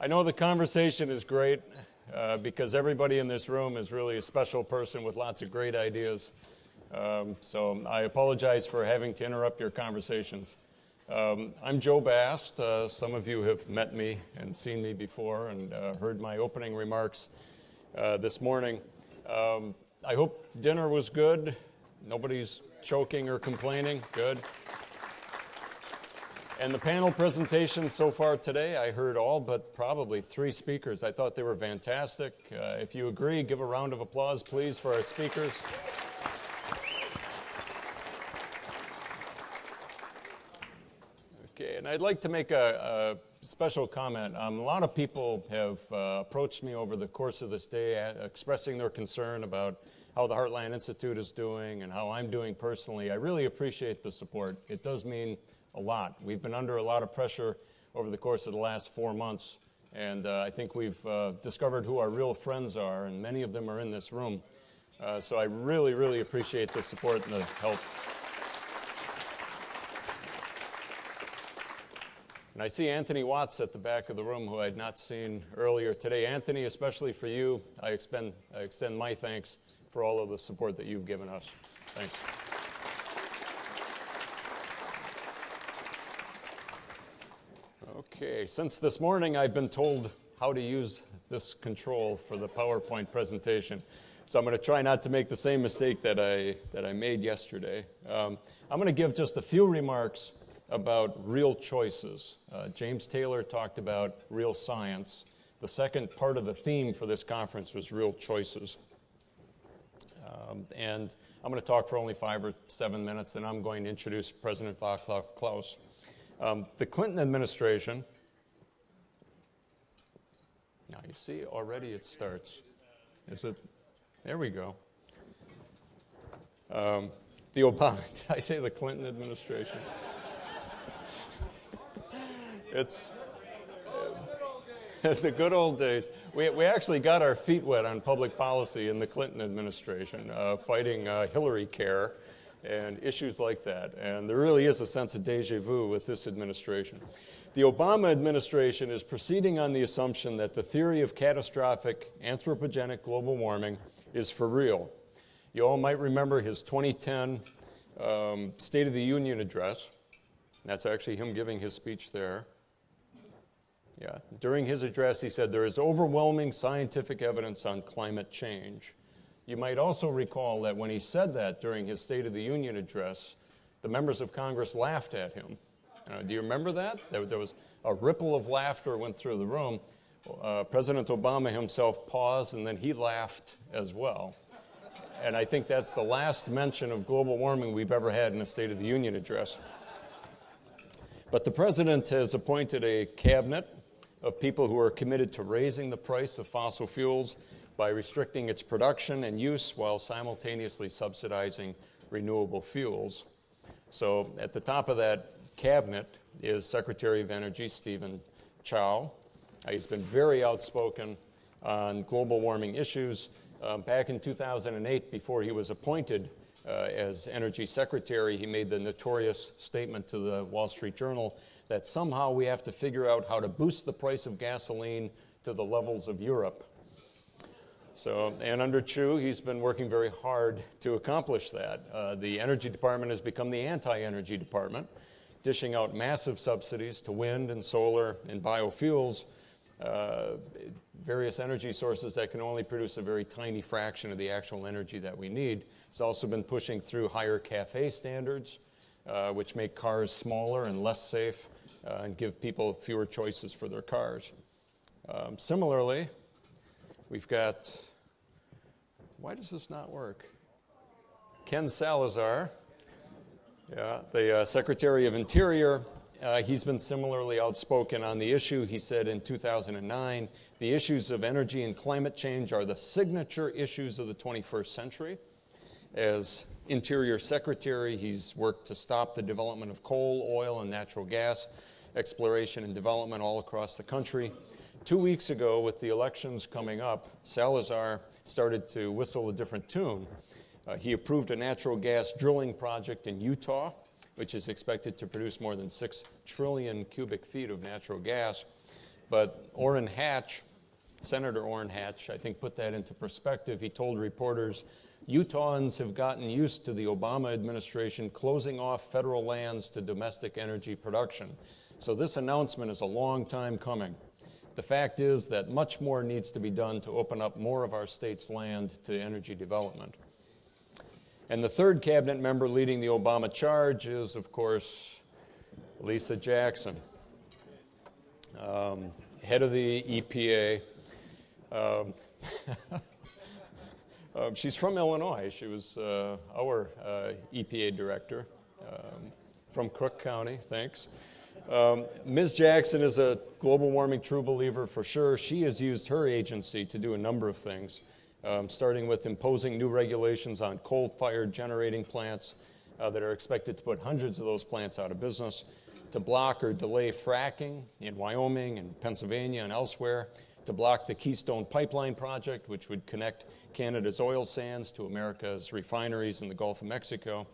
I know the conversation is great because everybody in this room is really a special person with lots of great ideas. So I apologize for having to interrupt your conversations. I'm Joe Bast. Some of you have met me and seen me before and heard my opening remarks this morning. I hope dinner was good. Nobody's choking or complaining. Good. And the panel presentations so far today, I heard all but probably 3 speakers. I thought they were fantastic. If you agree, give a round of applause, please, for our speakers. Okay, and I'd like to make a special comment. A lot of people have approached me over the course of this day expressing their concern about how the Heartland Institute is doing and how I'm doing personally. I really appreciate the support. It does mean a lot. We've been under a lot of pressure over the course of the last 4 months, and I think we've discovered who our real friends are, and many of them are in this room. So I really, really appreciate the support and the help. And I see Anthony Watts at the back of the room, who I had not seen earlier today. Anthony, especially for you, I extend my thanks for all of the support that you've given us. Thanks. Okay, since this morning I've been told how to use this control for the PowerPoint presentation, so I'm going to try not to make the same mistake that I made yesterday. I'm going to give just a few remarks about real choices. James Taylor talked about real science. The second part of the theme for this conference was real choices. And I'm going to talk for only 5 or 7 minutes, and I'm going to introduce President Václav Klaus. The Clinton administration, now you see already it starts. Is it? There we go. The Obama, did I say the Clinton administration? It's the good old days. We actually got our feet wet on public policy in the Clinton administration, fighting Hillary care and issues like that. And there really is a sense of deja vu with this administration. The Obama administration is proceeding on the assumption that the theory of catastrophic anthropogenic global warming is for real. You all might remember his 2010 State of the Union address. That's actually him giving his speech there. Yeah. During his address, he said, "There is overwhelming scientific evidence on climate change." You might also recall that when he said that during his State of the Union address, the members of Congress laughed at him. Do you remember that? There was a ripple of laughter went through the room. President Obama himself paused, and then he laughed as well. And I think that's the last mention of global warming we've ever had in a State of the Union address. But the president has appointed a cabinet of people who are committed to raising the price of fossil fuels by restricting its production and use while simultaneously subsidizing renewable fuels. So at the top of that cabinet is Secretary of Energy Stephen Chow. He's been very outspoken on global warming issues. Back in 2008, before he was appointed as Energy Secretary, he made the notorious statement to the Wall Street Journal that somehow we have to figure out how to boost the price of gasoline to the levels of Europe. So, and under Chu, he's been working very hard to accomplish that. The Energy Department has become the anti-energy department, dishing out massive subsidies to wind and solar and biofuels, various energy sources that can only produce a very tiny fraction of the actual energy that we need. It's also been pushing through higher CAFE standards, which make cars smaller and less safe and give people fewer choices for their cars. Similarly, we've got, why does this not work? Ken Salazar, the Secretary of Interior. He's been similarly outspoken on the issue. He said in 2009, the issues of energy and climate change are the signature issues of the 21st century. As Interior Secretary, he's worked to stop the development of coal, oil, and natural gas exploration and development all across the country. 2 weeks ago, with the elections coming up, Salazar started to whistle a different tune. He approved a natural gas drilling project in Utah, which is expected to produce more than 6 trillion cubic feet of natural gas. But Orrin Hatch, Senator Orrin Hatch, I think put that into perspective. He told reporters, Utahns have gotten used to the Obama administration closing off federal lands to domestic energy production. So this announcement is a long time coming. The fact is that much more needs to be done to open up more of our state's land to energy development. And the third cabinet member leading the Obama charge is, of course, Lisa Jackson, head of the EPA. She's from Illinois. She was our EPA director from Crook County. Thanks. Ms. Jackson is a global warming true believer for sure. She has used her agency to do a number of things, starting with imposing new regulations on coal-fired generating plants that are expected to put hundreds of those plants out of business, to block or delay fracking in Wyoming and Pennsylvania and elsewhere, to block the Keystone Pipeline project, which would connect Canada's oil sands to America's refineries in the Gulf of Mexico.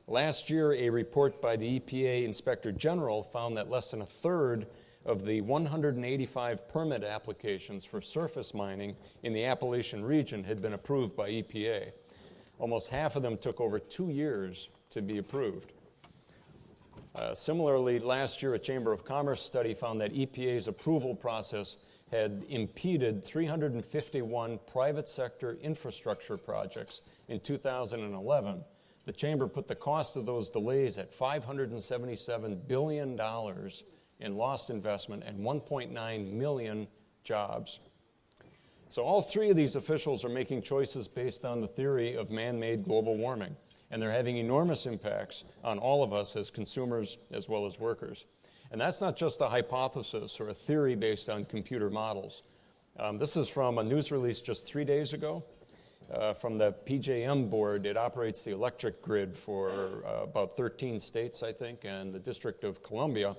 Last year, a report by the EPA Inspector General found that less than a third of the 185 permit applications for surface mining in the Appalachian region had been approved by EPA. Almost half of them took over 2 years to be approved. Similarly, last year, a Chamber of Commerce study found that EPA's approval process had impeded 351 private sector infrastructure projects in 2011. The Chamber put the cost of those delays at $577 billion in lost investment and 1.9 million jobs. So all three of these officials are making choices based on the theory of man-made global warming, and they're having enormous impacts on all of us as consumers as well as workers. And that's not just a hypothesis or a theory based on computer models. This is from a news release just 3 days ago from the PJM board. It operates the electric grid for about 13 states, I think, and the District of Columbia.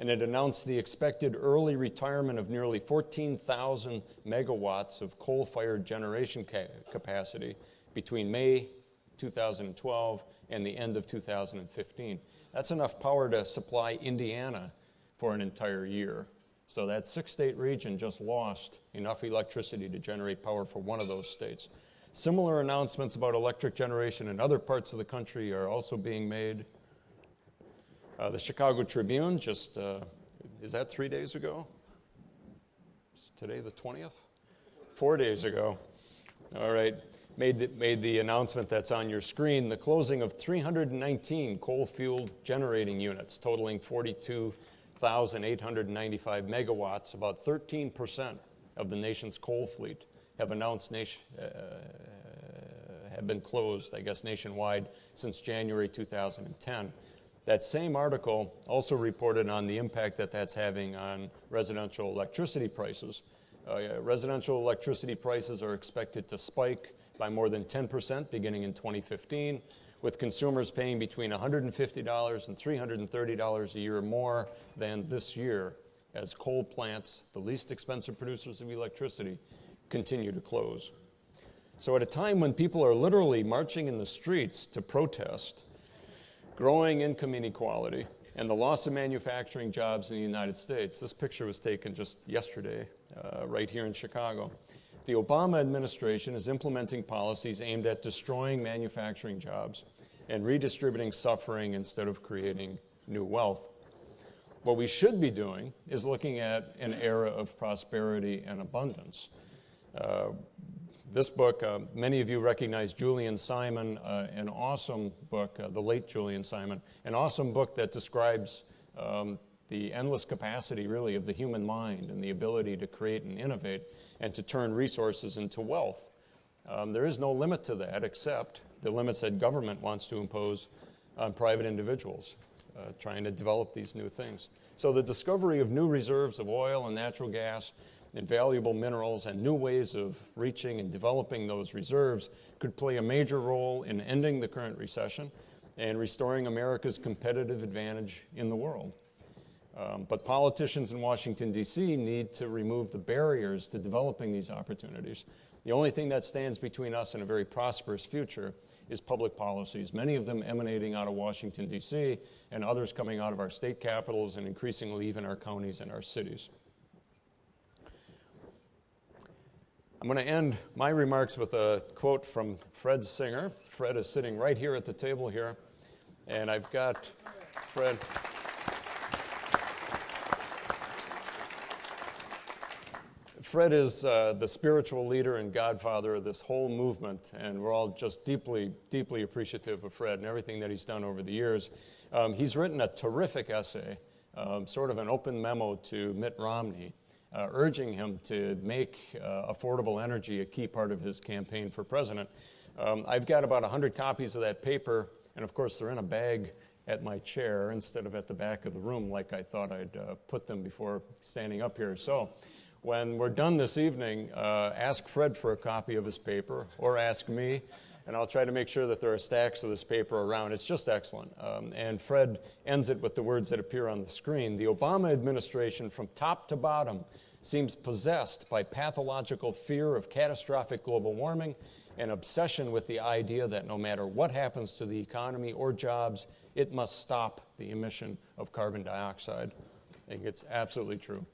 And it announced the expected early retirement of nearly 14,000 megawatts of coal-fired generation capacity between May 2012 and the end of 2015. That's enough power to supply Indiana for an entire year. So that 6-state region just lost enough electricity to generate power for one of those states. Similar announcements about electric generation in other parts of the country are also being made. The Chicago Tribune just, is that 3 days ago? Is today the 20th? 4 days ago. All right. Made the announcement that's on your screen, the closing of 319 coal-fueled generating units totaling 42,895 megawatts, about 13% of the nation's coal fleet have been closed, I guess, nationwide since January 2010. That same article also reported on the impact that that's having on residential electricity prices. Residential electricity prices are expected to spike by more than 10% beginning in 2015, with consumers paying between $150 and $330 a year more than this year as coal plants, the least expensive producers of electricity, continue to close. So at a time when people are literally marching in the streets to protest growing income inequality and the loss of manufacturing jobs in the United States, this picture was taken just yesterday right here in Chicago. The Obama administration is implementing policies aimed at destroying manufacturing jobs and redistributing suffering instead of creating new wealth. What we should be doing is looking at an era of prosperity and abundance. This book, many of you recognize Julian Simon, an awesome book, the late Julian Simon, an awesome book that describes the endless capacity, really, of the human mind and the ability to create and innovate and to turn resources into wealth. There is no limit to that except the limits that government wants to impose on private individuals trying to develop these new things. So the discovery of new reserves of oil and natural gas and valuable minerals and new ways of reaching and developing those reserves could play a major role in ending the current recession and restoring America's competitive advantage in the world. But politicians in Washington, D.C. need to remove the barriers to developing these opportunities. The only thing that stands between us and a very prosperous future is public policies, many of them emanating out of Washington, D.C., and others coming out of our state capitals and increasingly even our counties and our cities. I'm going to end my remarks with a quote from Fred Singer. Fred is sitting right here at the table here, and I've got Fred. Fred is the spiritual leader and godfather of this whole movement, and we're all just deeply, deeply appreciative of Fred and everything that he's done over the years. He's written a terrific essay, sort of an open memo to Mitt Romney, urging him to make affordable energy a key part of his campaign for president. I've got about 100 copies of that paper, and of course they're in a bag at my chair instead of at the back of the room like I thought I'd put them before standing up here. So when we're done this evening, ask Fred for a copy of his paper, or ask me, and I'll try to make sure that there are stacks of this paper around. It's just excellent. And Fred ends it with the words that appear on the screen. The Obama administration, from top to bottom, seems possessed by pathological fear of catastrophic global warming and obsession with the idea that no matter what happens to the economy or jobs, it must stop the emission of carbon dioxide. I think it's absolutely true.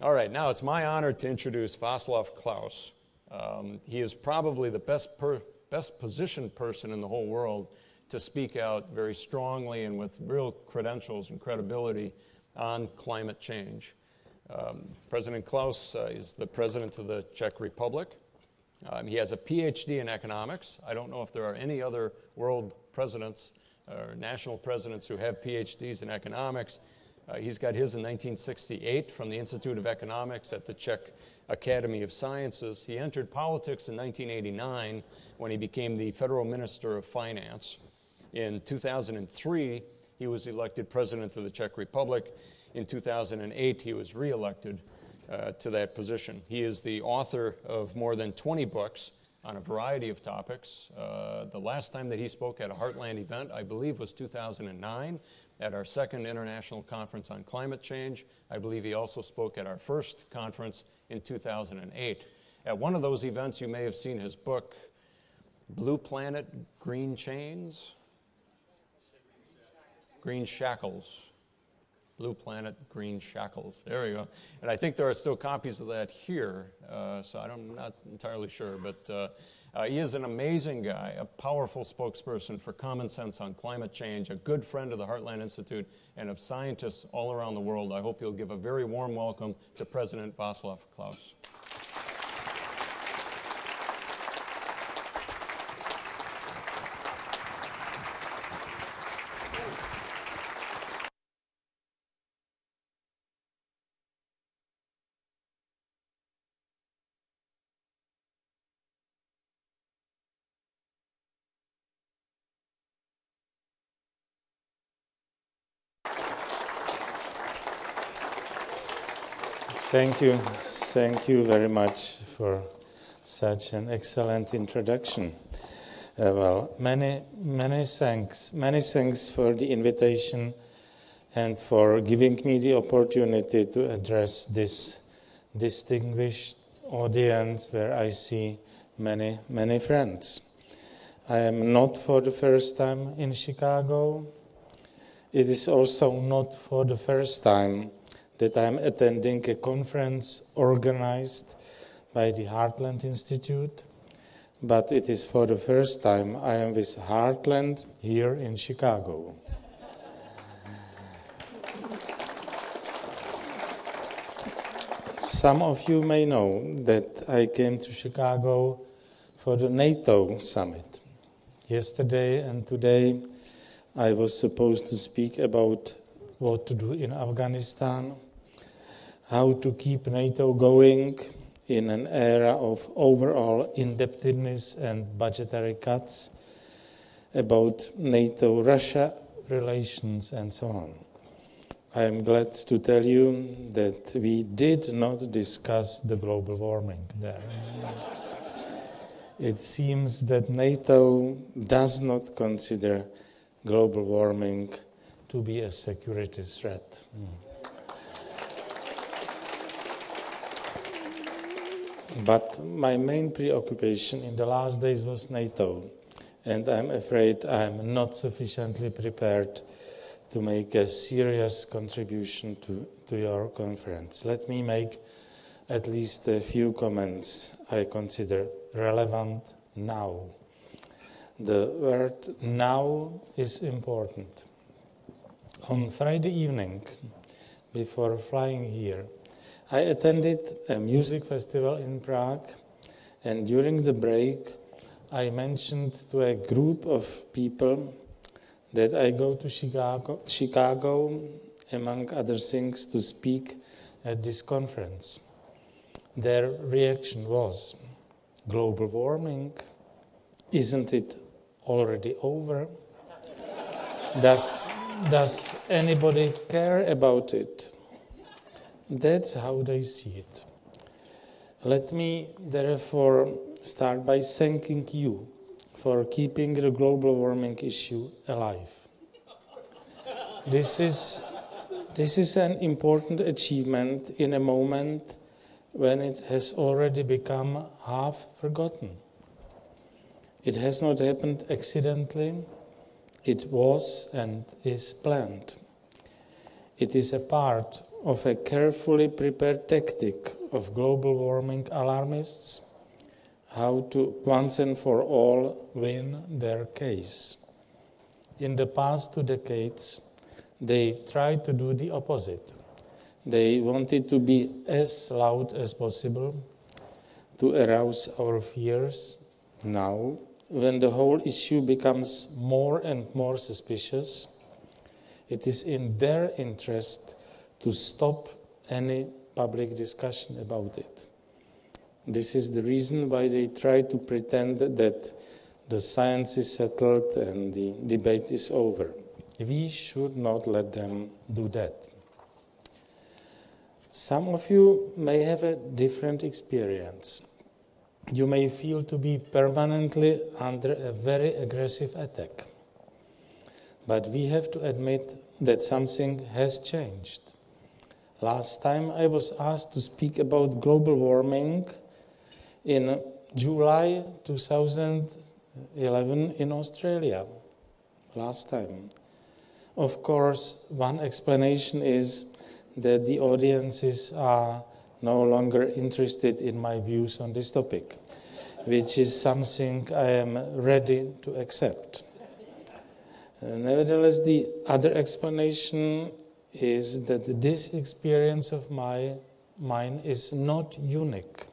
All right, now it's my honor to introduce Václav Klaus. He is probably the best positioned person in the whole world to speak out very strongly and with real credentials and credibility on climate change. President Klaus is the president of the Czech Republic. He has a PhD in economics. I don't know if there are any other world presidents or national presidents who have PhDs in economics. He's got his in 1968 from the Institute of Economics at the Czech Academy of Sciences. He entered politics in 1989 when he became the Federal Minister of Finance. In 2003, he was elected president of the Czech Republic. In 2008, he was reelected to that position. He is the author of more than 20 books on a variety of topics. The last time that he spoke at a Heartland event, I believe, was 2009 at our second International Conference on Climate Change. I believe he also spoke at our first conference in 2008. At one of those events, you may have seen his book, Blue Planet, Green Chains? Green Shackles. Blue Planet, Green Shackles. There we go. And I think there are still copies of that here, so I'm not entirely sure. But he is an amazing guy, a powerful spokesperson for common sense on climate change, a good friend of the Heartland Institute and of scientists all around the world. I hope you'll give a very warm welcome to President Václav Klaus. Thank you very much for such an excellent introduction. Many thanks for the invitation and for giving me the opportunity to address this distinguished audience where I see many friends. I am not for the first time in Chicago. It is also not for the first time that I am attending a conference organized by the Heartland Institute, but it is for the first time I am with Heartland here in Chicago. Some of you may know that I came to Chicago for the NATO summit. Yesterday and today I was supposed to speak about what to do in Afghanistan, how to keep NATO going in an era of overall indebtedness and budgetary cuts, about NATO-Russia relations, and so on. I am glad to tell you that we did not discuss the global warming there. It seems that NATO does not consider global warming to be a security threat. But my main preoccupation in the last days was NATO, and I'm afraid I'm not sufficiently prepared to make a serious contribution to your conference. Let me make at least a few comments I consider relevant now. The word now is important. On Friday evening, before flying here, I attended a music festival in Prague, and during the break, I mentioned to a group of people that I go to Chicago, among other things, to speak at this conference. Their reaction was, global warming, isn't it already over? Does anybody care about it? That's how they see it. Let me therefore start by thanking you for keeping the global warming issue alive. This is an important achievement in a moment when it has already become half forgotten. It has not happened accidentally. It was and is planned. It is a part of a carefully prepared tactic of global warming alarmists, how to once and for all win their case. In the past 2 decades, they tried to do the opposite. They wanted to be as loud as possible to arouse our fears. Now, when the whole issue becomes more and more suspicious, it is in their interest to stop any public discussion about it. This is the reason why they try to pretend that the science is settled and the debate is over. We should not let them do that. Some of you may have a different experience. You may feel to be permanently under a very aggressive attack. But we have to admit that something has changed. Last time I was asked to speak about global warming in July 2011 in Australia. Last time. Of course, one explanation is that the audiences are no longer interested in my views on this topic, which is something I am ready to accept. Nevertheless, the other explanation is that this experience of mine is not unique.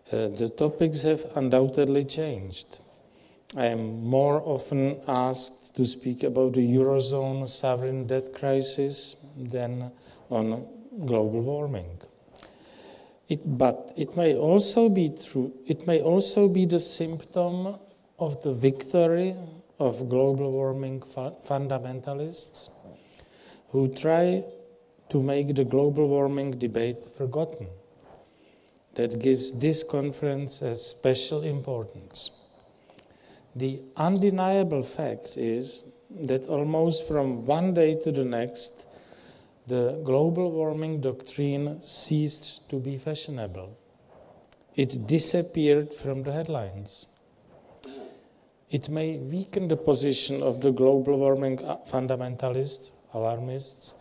The topics have undoubtedly changed. I am more often asked to speak about the Eurozone sovereign debt crisis than on global warming. But it may also be true. It may also be the symptom of the victory of global warming fundamentalists who try to make the global warming debate forgotten. That gives this conference a special importance. The undeniable fact is that almost from one day to the next, the global warming doctrine ceased to be fashionable. It disappeared from the headlines. It may weaken the position of the global warming fundamentalists, alarmists,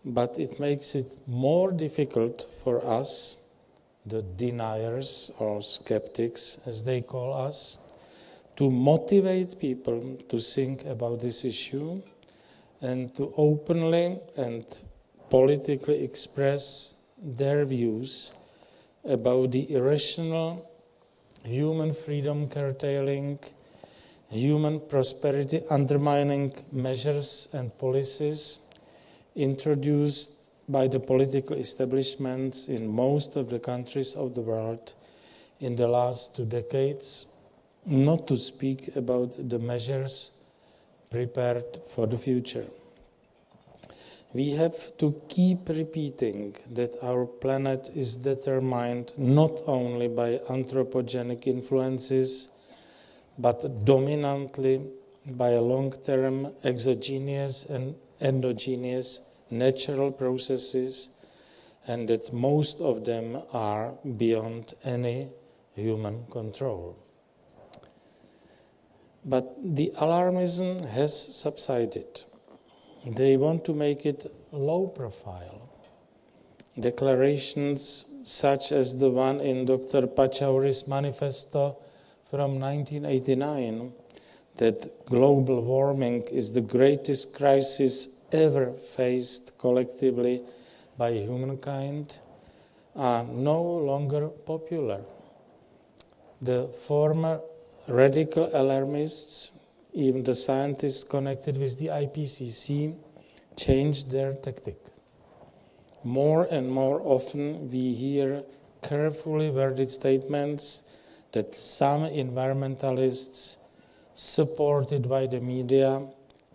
but it makes it more difficult for us, the deniers or skeptics, as they call us, to motivate people to think about this issue and to openly and politically express their views about the irrational human freedom curtailing, human prosperity undermining measures and policies introduced by the political establishments in most of the countries of the world in the last 2 decades, not to speak about the measures prepared for the future. We have to keep repeating that our planet is determined not only by anthropogenic influences, but dominantly by a long-term exogenous and endogenous natural processes and that most of them are beyond any human control. But the alarmism has subsided. They want to make it low profile. Declarations such as the one in Dr. Pachauri's manifesto from 1989, that global warming is the greatest crisis ever faced collectively by humankind, are no longer popular. The former radical alarmists, even the scientists connected with the IPCC, changed their tactic. More and more often we hear carefully worded statements that some environmentalists, supported by the media,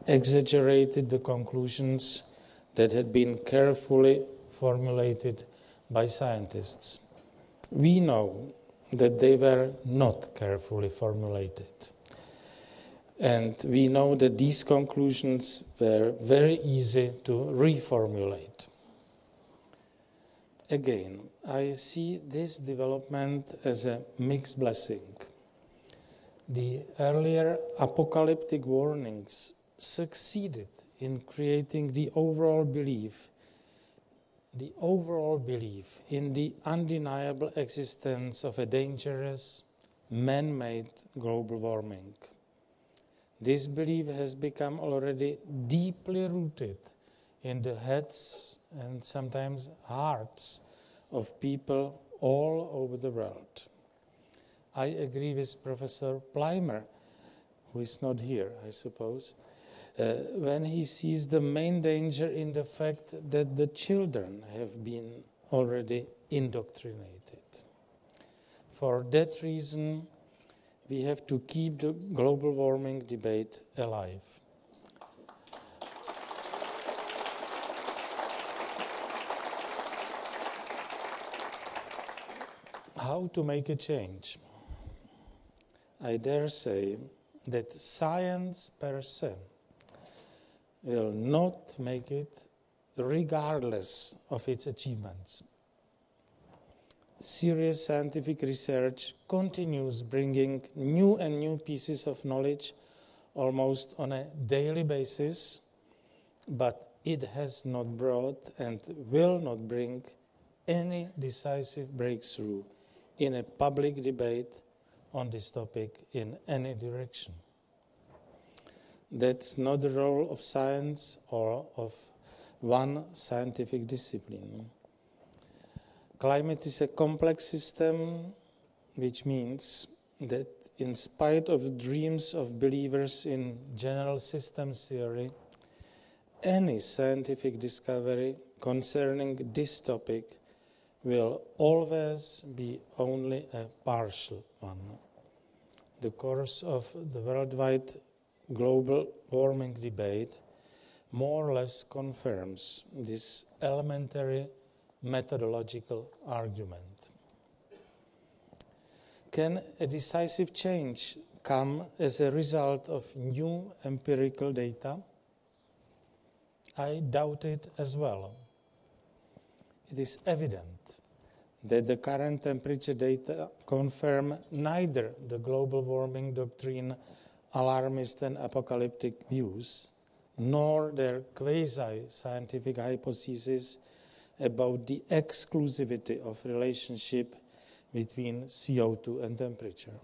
exaggerated the conclusions that had been carefully formulated by scientists. We know that they were not carefully formulated. And we know that these conclusions were very easy to reformulate. Again, I see this development as a mixed blessing. The earlier apocalyptic warnings succeeded in creating the overall belief in the undeniable existence of a dangerous, man-made global warming. This belief has become already deeply rooted in the heads and sometimes hearts of people all over the world. I agree with Professor Pleimer, who is not here, I suppose, when he sees the main danger in the fact that the children have been already indoctrinated. For that reason, we have to keep the global warming debate alive. How to make a change? I dare say that science per se will not make it regardless of its achievements. Serious scientific research continues bringing new and new pieces of knowledge almost on a daily basis, but it has not brought and will not bring any decisive breakthrough in a public debate on this topic in any direction. That's not the role of science or of one scientific discipline. Climate is a complex system, which means that in spite of dreams of believers in general systems theory, any scientific discovery concerning this topic will always be only a partial one. The course of the worldwide global warming debate more or less confirms this elementary methodological argument. Can a decisive change come as a result of new empirical data? I doubt it as well. It is evident that the current temperature data confirm neither the global warming doctrine, alarmist and apocalyptic views, nor their quasi-scientific hypothesis about the exclusivity of relationship between CO2 and temperature.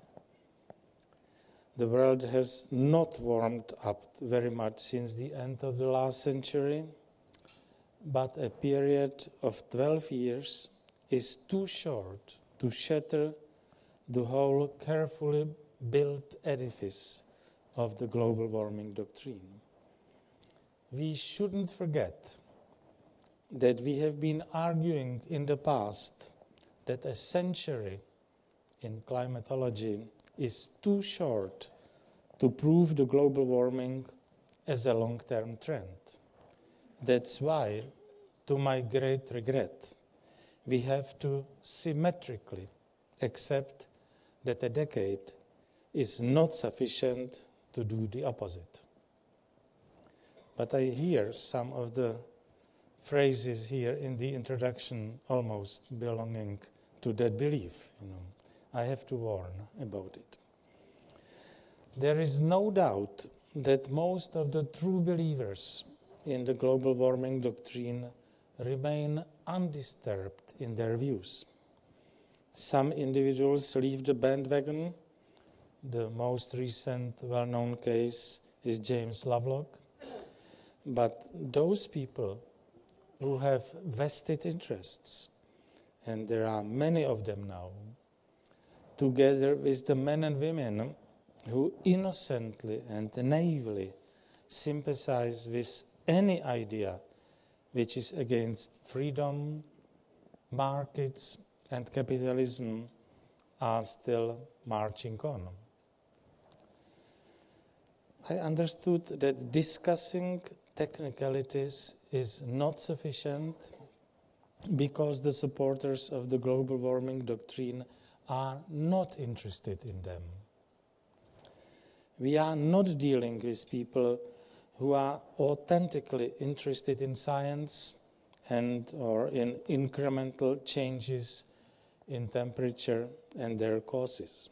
The world has not warmed up very much since the end of the last century, but a period of 12 years is too short to shatter the whole carefully built edifice of the global warming doctrine. We shouldn't forget that we have been arguing in the past that a century in climatology is too short to prove the global warming as a long-term trend. That's why, to my great regret, we have to symmetrically accept that a decade is not sufficient to do the opposite. But I hear some of the phrases here in the introduction almost belonging to that belief. I have to warn about it. There is no doubt that most of the true believers in the global warming doctrine remain undisturbed in their views. Some individuals leave the bandwagon. The most recent well-known case is James Lovelock. But those people who have vested interests, and there are many of them now, together with the men and women who innocently and naively sympathize with any idea which is against freedom, markets, and capitalism, are still marching on. I understood that discussing technicalities is not sufficient because the supporters of the global warming doctrine are not interested in them. We are not dealing with people who are authentically interested in science and or in incremental changes in temperature and their causes.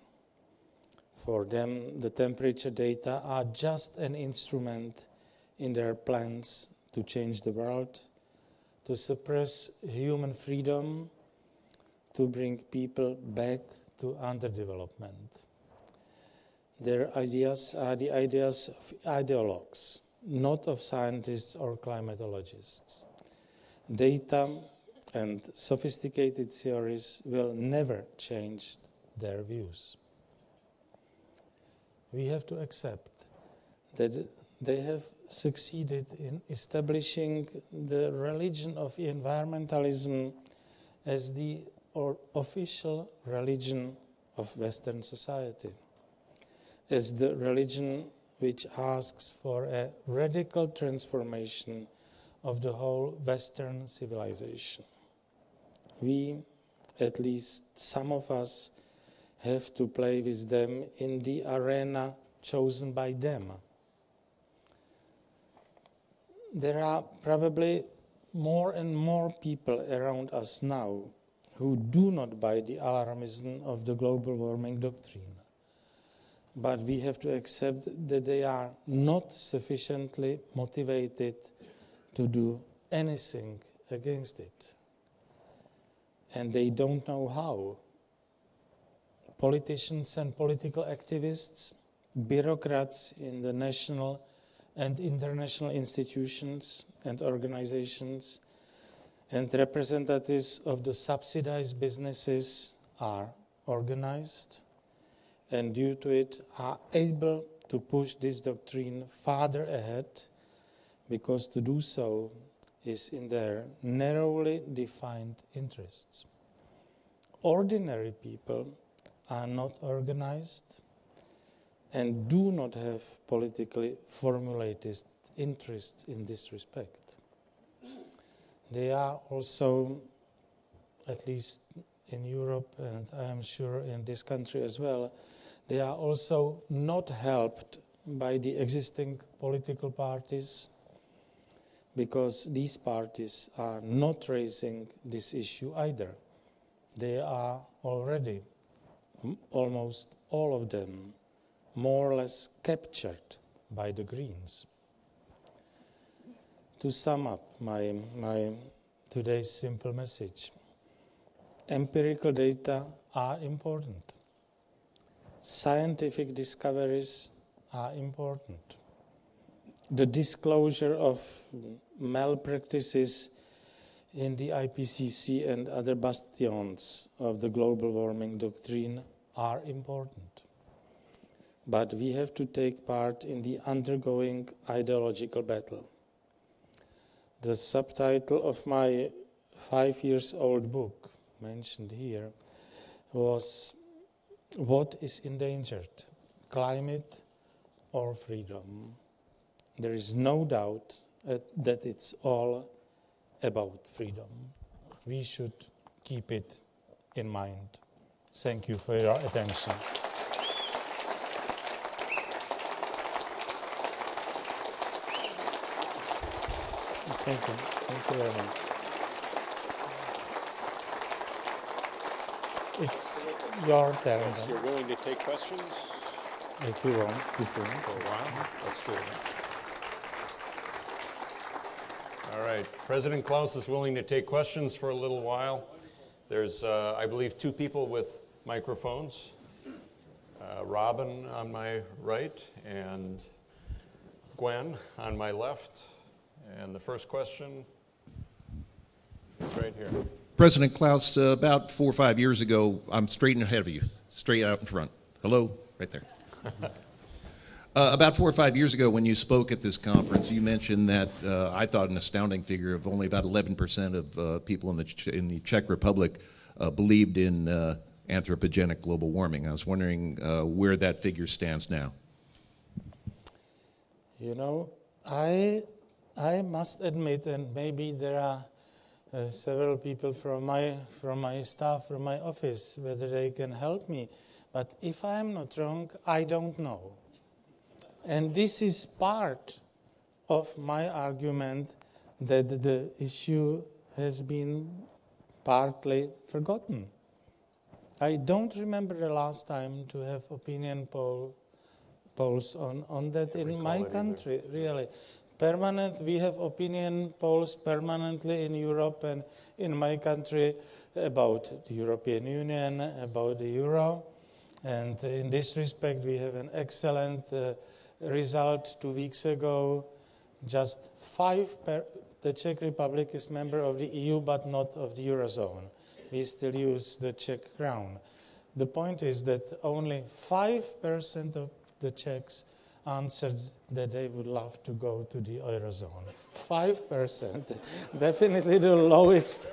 For them, the temperature data are just an instrument in their plans to change the world, to suppress human freedom, to bring people back to underdevelopment. Their ideas are the ideas of ideologues, not of scientists or climatologists. Data and sophisticated theories will never change their views. We have to accept that they have succeeded in establishing the religion of environmentalism as the official religion of Western society, as the religion which asks for a radical transformation of the whole Western civilization. We, at least some of us, have to play with them in the arena chosen by them. There are probably more and more people around us now who do not buy the alarmism of the global warming doctrine. But we have to accept that they are not sufficiently motivated to do anything against it. And they don't know how. Politicians and political activists, bureaucrats in the national and international institutions and organizations, and representatives of the subsidized businesses are organized, and due to it are able to push this doctrine farther ahead, because to do so is in their narrowly defined interests. Ordinary people are not organized and do not have politically formulated interests in this respect. They are also, at least in Europe, and I am sure in this country as well, they are also not helped by the existing political parties, because these parties are not raising this issue either. They are already, almost all of them, more or less captured by the Greens. To sum up my today's simple message, empirical data are important. Scientific discoveries are important. The disclosure of malpractices in the IPCC and other bastions of the global warming doctrine are important. But we have to take part in the undergoing ideological battle. The subtitle of my 5-year-old book, mentioned here, was "What is Endangered, Climate or Freedom?" There is no doubt that it's all about freedom. We should keep it in mind. Thank you for your attention. Thank you. Thank you very much. It's your turn. Yes, you're willing to take questions If you want. for a while? Let's do it. All right. President Klaus is willing to take questions for a little while. There's, I believe, 2 people with microphones. Robin on my right and Gwen on my left. And the first question is right here. President Klaus, about 4 or 5 years ago, I'm straight ahead of you, straight out in front. Hello, right there. About 4 or 5 years ago, when you spoke at this conference, you mentioned that I thought an astounding figure of only about 11% of people in the Czech Republic believed in anthropogenic global warming. I was wondering where that figure stands now. You know, I must admit, and maybe there are several people from my staff, from my office, whether they can help me. But if I'm not wrong, I don't know. And this is part of my argument that the issue has been partly forgotten. I don't remember the last time to have opinion polls on that in my country, really. We have opinion polls permanently in Europe and in my country about the European Union, about the euro. And in this respect, we have an excellent result 2 weeks ago. Just the Czech Republic is member of the EU, but not of the Eurozone. We still use the Czech crown. The point is that only 5% of the Czechs answered that they would love to go to the Eurozone. 5%, definitely the lowest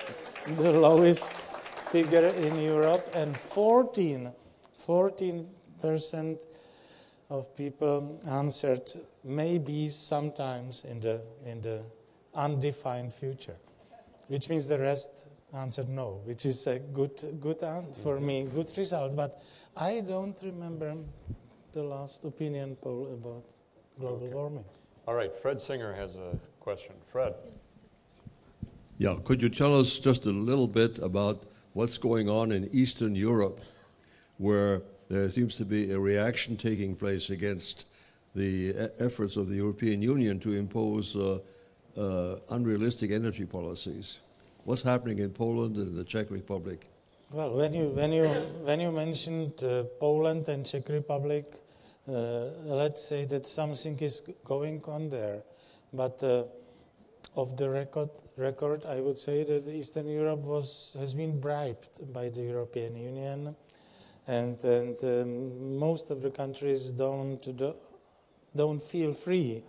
figure in Europe, and 14% of people answered maybe sometimes in the undefined future, which means the rest answered no, which is a good for me, good result. But I don't remember the last opinion poll about global warming. All right, Fred Singer has a question. Fred. Yeah, could you tell us just a little bit about what's going on in Eastern Europe, where there seems to be a reaction taking place against the efforts of the European Union to impose unrealistic energy policies? What's happening in Poland and the Czech Republic? Well, when you mentioned Poland and Czech Republic, let's say that something is going on there. But off the record, I would say that Eastern Europe has been bribed by the European Union, and most of the countries don't feel free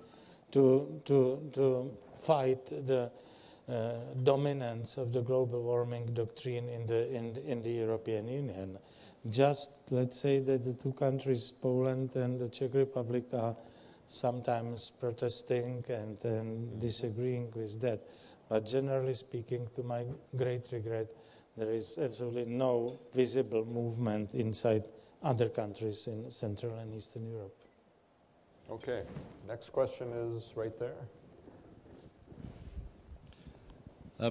to fight the dominance of the global warming doctrine in the European Union. Just let's say that the 2 countries, Poland and the Czech Republic, are sometimes protesting and disagreeing with that. But generally speaking, to my great regret, there is absolutely no visible movement inside other countries in Central and Eastern Europe. Okay, next question is right there.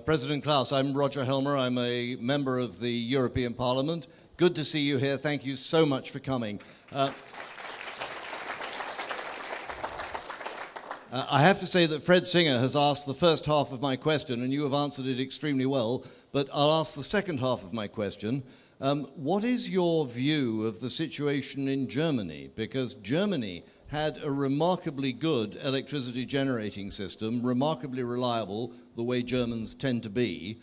President Klaus, I'm Roger Helmer. I'm a member of the European Parliament. Good to see you here. Thank you so much for coming. I have to say that Fred Singer has asked the first half of my question, and you have answered it extremely well, but I'll ask the second half of my question. What is your view of the situation in Germany? Because Germany had a remarkably good electricity generating system, remarkably reliable, the way Germans tend to be.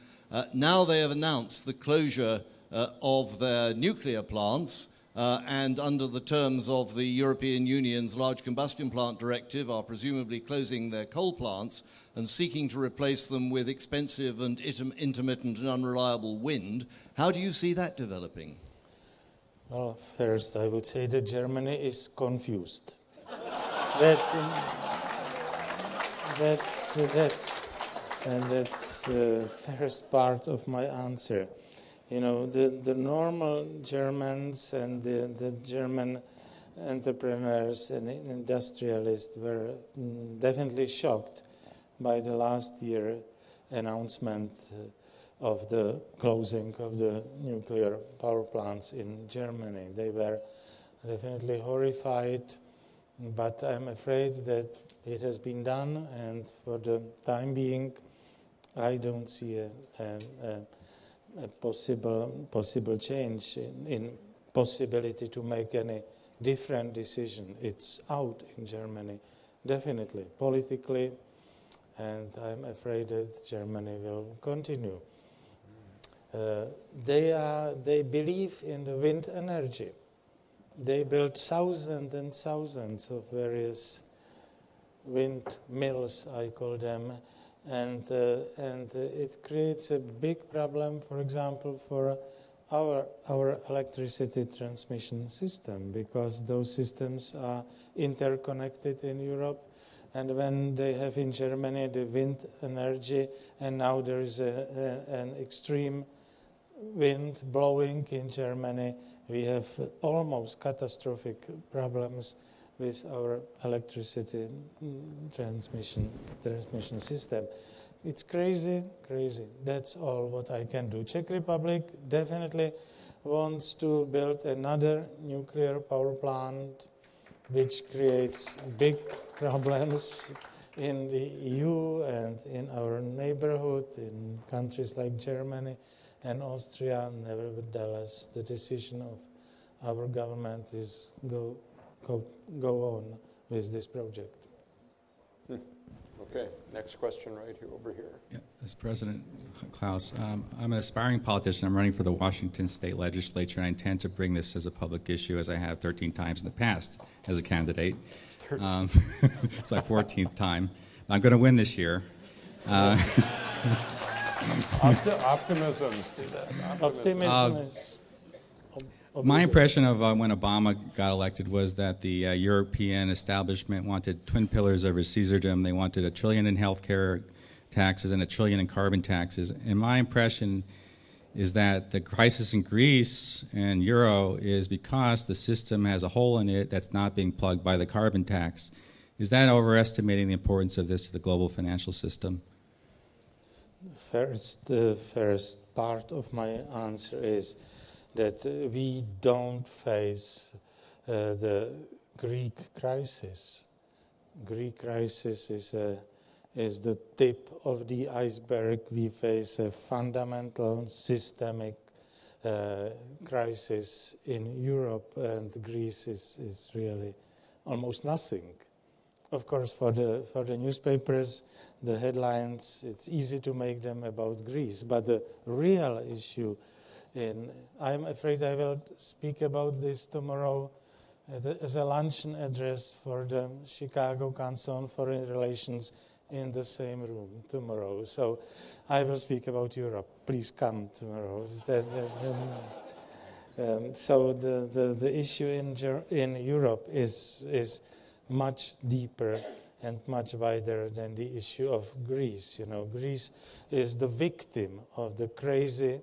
Now they have announced the closure of their nuclear plants, and under the terms of the European Union's Large Combustion Plant Directive are presumably closing their coal plants and seeking to replace them with expensive and intermittent and unreliable wind. How do you see that developing? Well, first I would say that Germany is confused. That's the first part of my answer. You know, the normal Germans and the German entrepreneurs and industrialists were definitely shocked by the last year announcement of the closing of the nuclear power plants in Germany. They were definitely horrified, but I'm afraid that it has been done, and for the time being, I don't see a possible change in possibility to make any different decision. It's out in Germany, definitely, politically, and I'm afraid that Germany will continue. They believe in the wind energy. They built thousands and thousands of various windmills, I call them, and it creates a big problem, for example, for our electricity transmission system, because those systems are interconnected in Europe. And when they have in Germany the wind energy, and now there is an extreme wind blowing in Germany, we have almost catastrophic problems with our electricity transmission system. It's crazy. That's all what I can do. Czech Republic definitely wants to build another nuclear power plant, which creates big problems in the EU and in our neighborhood, in countries like Germany and Austria. Nevertheless, the decision of our government is go on with this project. Okay, next question right here, over here. Yeah, as President Klaus, I'm an aspiring politician. I'm running for the Washington State Legislature, and I intend to bring this as a public issue, as I have 13 times in the past as a candidate. It's my 14th time. I'm going to win this year. Optimism, see that? Optimism is... My impression of when Obama got elected was that the European establishment wanted twin pillars of his Caesardom. They wanted $1 trillion in healthcare taxes and $1 trillion in carbon taxes. And my impression is that the crisis in Greece and Euro is because the system has a hole in it that's not being plugged by the carbon tax. Is that overestimating the importance of this to the global financial system? The first part of my answer is that we don't face the Greek crisis. Greek crisis is the tip of the iceberg. We face a fundamental systemic crisis in Europe, and Greece is really almost nothing. Of course, for the newspapers, the headlines, it's easy to make them about Greece, but the real issue, I'm afraid I will speak about this tomorrow as a luncheon address for the Chicago Council on Foreign Relations in the same room tomorrow. So I will speak about Europe. Please come tomorrow. So the issue in Europe is much deeper and much wider than the issue of Greece. Greece is the victim of the crazy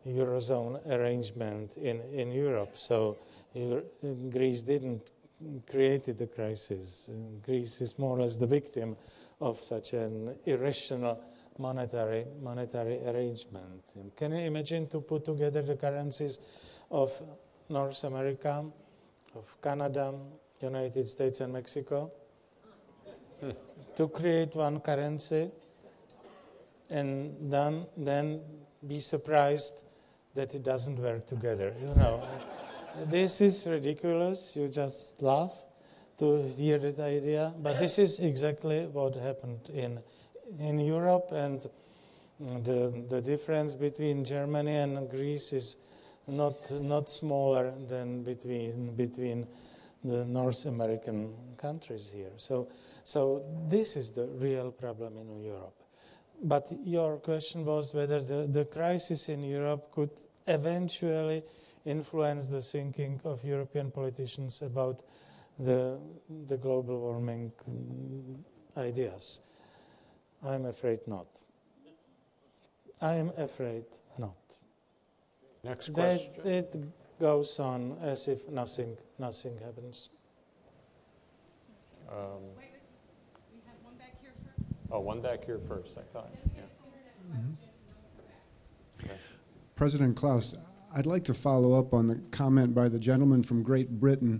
Eurozone arrangement in Europe. So Greece didn't create the crisis. Greece is more or less the victim of such an irrational monetary arrangement. Can you imagine to put together the currencies of North America, of Canada, United States and Mexico, to create one currency, and then be surprised that it doesn't work together? This is ridiculous. You just laugh to hear that idea, but this is exactly what happened in Europe, and the difference between Germany and Greece is not smaller than between the North American countries here. So this is the real problem in Europe. But your question was whether the crisis in Europe could eventually influence the thinking of European politicians about the global warming ideas. I'm afraid not. I am afraid not. Next question. It goes on as if nothing happens. Wait, we have one back here first. Oh, one back here first, I thought. Yeah. Okay. President Klaus, I'd like to follow up on the comment by the gentleman from Great Britain.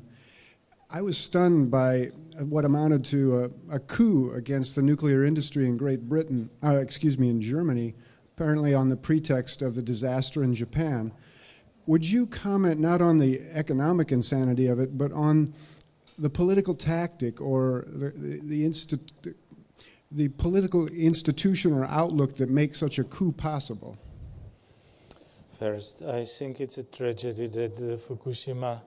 I was stunned by what amounted to a coup against the nuclear industry in Great Britain, in Germany, apparently on the pretext of the disaster in Japan. Would you comment not on the economic insanity of it, but on the political tactic or the political institution or outlook that makes such a coup possible? First, I think it's a tragedy that the Fukushima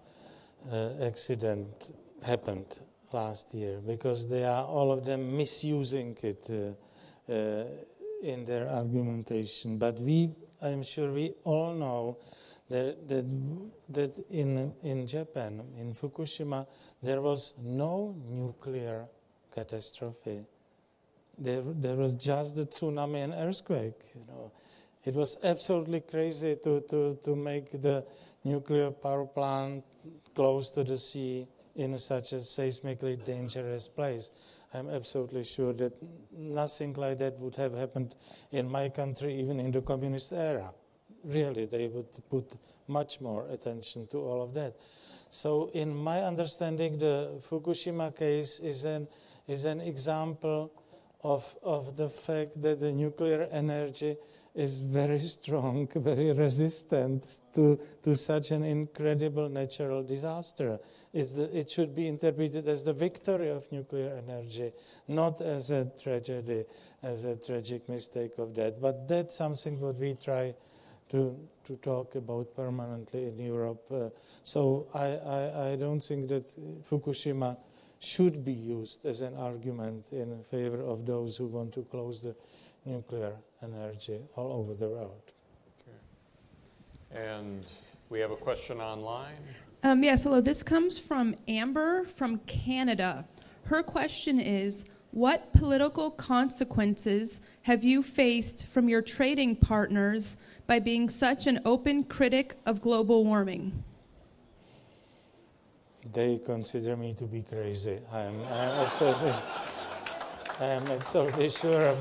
accident happened last year, because they are all of them misusing it in their argumentation. But I'm sure we all know that in Japan, in Fukushima, there was no nuclear catastrophe. There was just the tsunami and earthquake. It was absolutely crazy to make the nuclear power plant close to the sea in such a seismically dangerous place. I'm absolutely sure that nothing like that would have happened in my country, even in the communist era. Really, they would put much more attention to all of that. So in my understanding, the Fukushima case is an example of the fact that the nuclear energy is very strong, very resistant to such an incredible natural disaster. It should be interpreted as the victory of nuclear energy, not as a tragedy, as a tragic mistake of that. But that's something that we try to talk about permanently in Europe. So I don't think that Fukushima should be used as an argument in favor of those who want to close the nuclear energy all over the world. Okay. And we have a question online. Yes, hello. This comes from Amber from Canada. Her question is, what political consequences have you faced from your trading partners by being such an open critic of global warming? They consider me to be crazy. I am absolutely sure,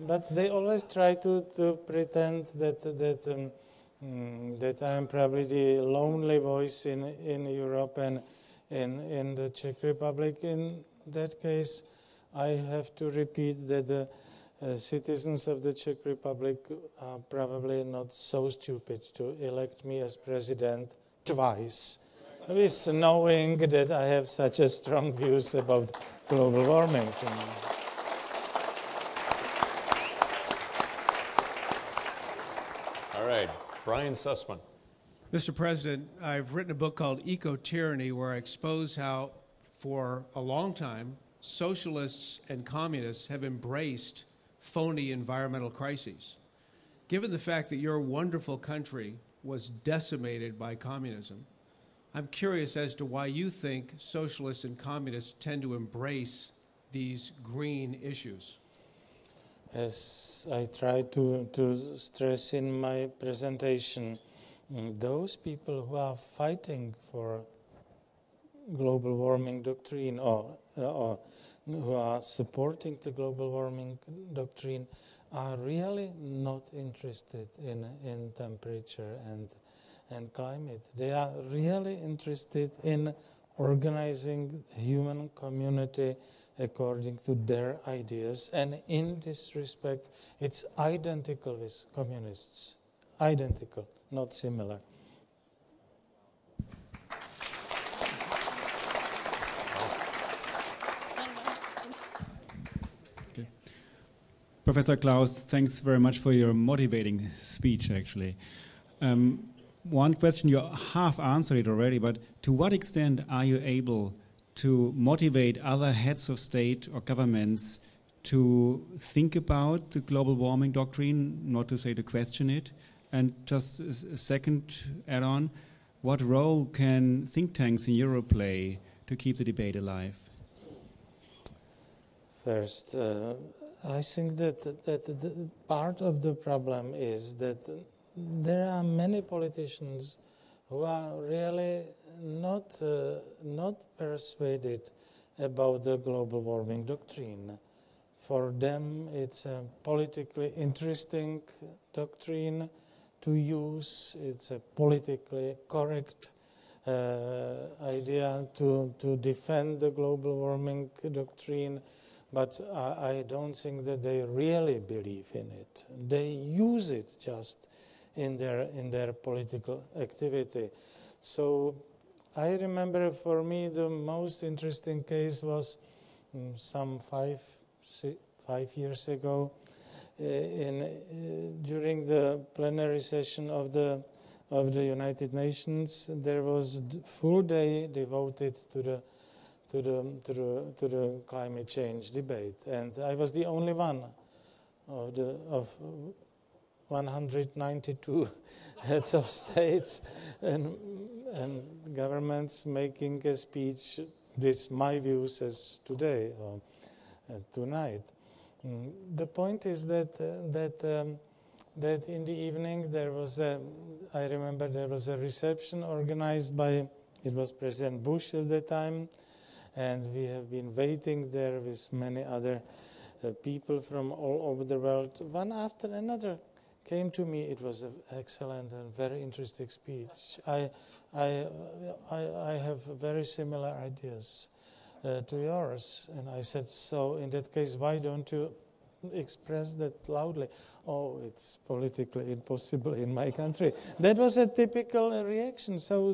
but they always try to pretend that I am probably the lonely voice in Europe and in the Czech Republic. In that case, I have to repeat that the citizens of the Czech Republic are probably not so stupid to elect me as president twice, with knowing that I have such a strong views about global warming. All right, Brian Sussman. Mr. President, I've written a book called Eco-Tyranny, where I expose how, for a long time, socialists and communists have embraced phony environmental crises. Given the fact that your wonderful country was decimated by communism, I'm curious as to why you think socialists and communists tend to embrace these green issues. As I try to stress in my presentation, those people who are fighting for global warming doctrine or who are supporting the global warming doctrine are really not interested in temperature and climate. They are really interested in organizing human community according to their ideas. And in this respect, it's identical with communists. Identical, not similar. Professor Klaus, thanks very much for your motivating speech, actually. One question, you half answered it already, but to what extent are you able to motivate other heads of state or governments to think about the global warming doctrine, not to say to question it? And just a second add-on, what role can think tanks in Europe play to keep the debate alive? First, I think that the part of the problem is that there are many politicians who are really not persuaded about the global warming doctrine. For them, it's a politically interesting doctrine to use. It's a politically correct idea to defend the global warming doctrine, but I don't think that they really believe in it. They use it just in their political activity. So I remember for me the most interesting case was some 5 years ago during the plenary session of the United Nations. There was a full day devoted to the climate change debate, and I was the only one of 192 heads of states and governments making a speech with my views as today or tonight. The point is that in the evening I remember there was a reception organized by, it was President Bush at the time, and we have been waiting there with many other people from all over the world. One after another came to me. It was an excellent and very interesting speech. I have very similar ideas to yours. And I said, so in that case, why don't you express that loudly? Oh, it's politically impossible in my country. That was a typical reaction. So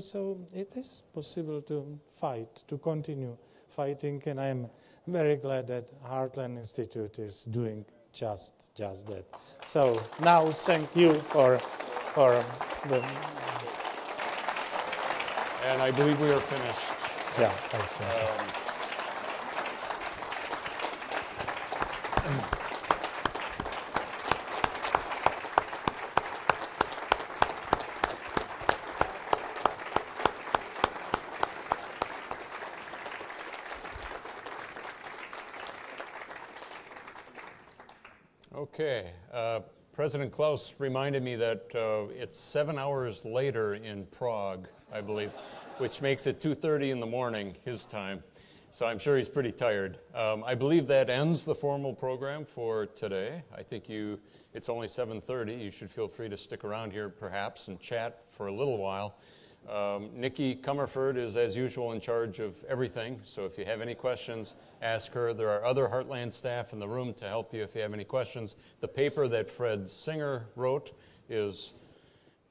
it is possible to fight, to continue fighting, and I'm very glad that Heartland Institute is doing just that. So now thank you for the... And I believe we are finished. Yeah, I see. Okay. President Klaus reminded me that it's 7 hours later in Prague, I believe, which makes it 2:30 in the morning, his time. So I'm sure he's pretty tired. I believe that ends the formal program for today. I think it's only 7:30. You should feel free to stick around here perhaps and chat for a little while. Nikki Comerford is, as usual, in charge of everything, so if you have any questions, ask her. There are other Heartland staff in the room to help you if you have any questions. The paper that Fred Singer wrote is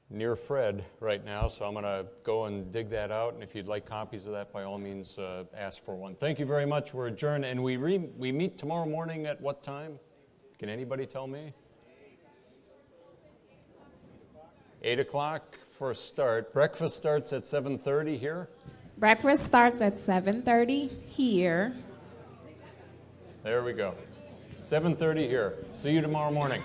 near Fred right now, so I'm going to go and dig that out, and if you'd like copies of that, by all means, ask for one. Thank you very much. We're adjourned, and we meet tomorrow morning at what time? Can anybody tell me? 8 o'clock for a start. Breakfast starts at 7:30 here? Breakfast starts at 7:30 here. There we go. 7:30 here. See you tomorrow morning.